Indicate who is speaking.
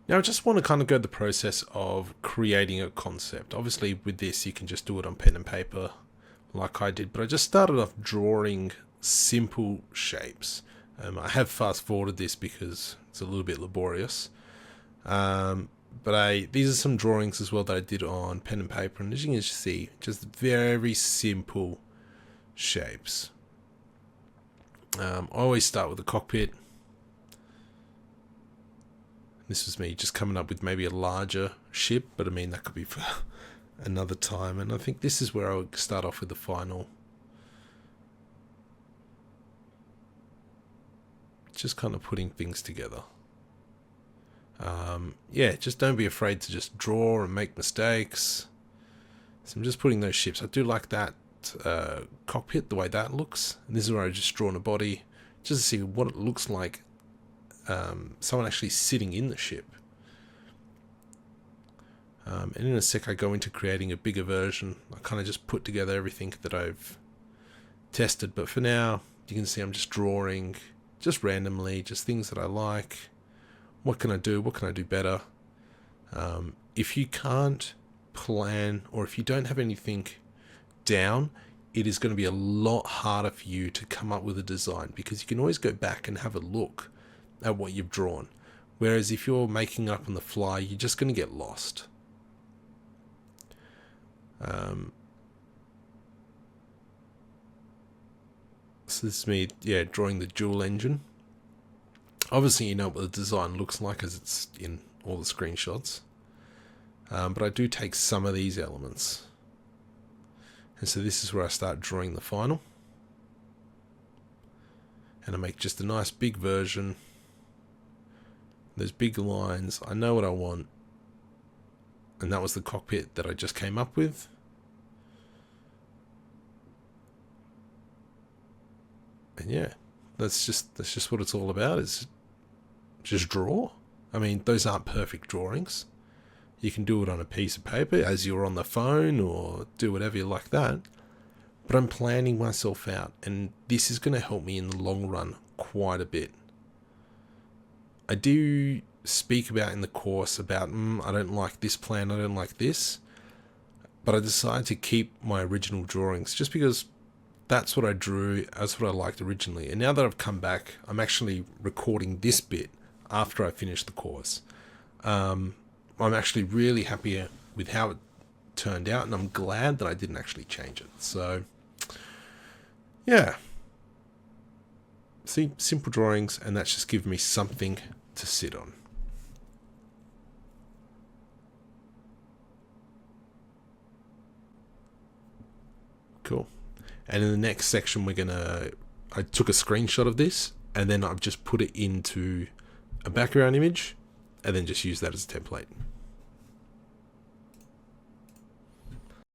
Speaker 1: Now I just want to kind of go the process of creating a concept. Obviously with this you can just do it on pen and paper like I did, but I just started off drawing simple shapes. I have fast forwarded this because it's a little bit laborious. But these are some drawings as well that I did on pen and paper, and as you can see, just very simple shapes. I always start with the cockpit. This was me just coming up with maybe a larger ship, but I mean that could be for another time. And I think this is where I would start off with the final. Just kind of putting things together. Yeah, just don't be afraid to just draw and make mistakes. So I'm just putting those ships. I do like that cockpit, the way that looks. And this is where I just drawn a body, just to see what it looks like. Someone actually sitting in the ship. And in a sec I go into creating a bigger version. I kind of just put together everything that I've tested, but for now you can see I'm just drawing just randomly, just things that I like. What can I do? What can I do better? If you can't plan, or if you don't have anything down, it is going to be a lot harder for you to come up with a design, because you can always go back and have a look at what you've drawn. Whereas if you're making up on the fly, you're just going to get lost. So this is me, drawing the dual engine. Obviously you know what the design looks like as it's in all the screenshots. But I do take some of these elements. And so this is where I start drawing the final. And I make just a nice big version. Those big lines, I know what I want. And that was the cockpit that I just came up with. And yeah, that's just what it's all about, is just draw. I mean, those aren't perfect drawings. You can do it on a piece of paper as you're on the phone, or do whatever you like that. But I'm planning myself out, and this is going to help me in the long run quite a bit. I do speak about in the course about, I don't like this plan, I don't like this. But I decided to keep my original drawings just because that's what I drew, that's what I liked originally. And now that I've come back, I'm actually recording this bit after I finish the course. I'm actually really happy with how it turned out, and I'm glad that I didn't actually change it. So, yeah. See, simple drawings, and that's just given me something to sit on. Cool. And in the next section, I took a screenshot of this, and then I've just put it into a background image, and then just use that as a template.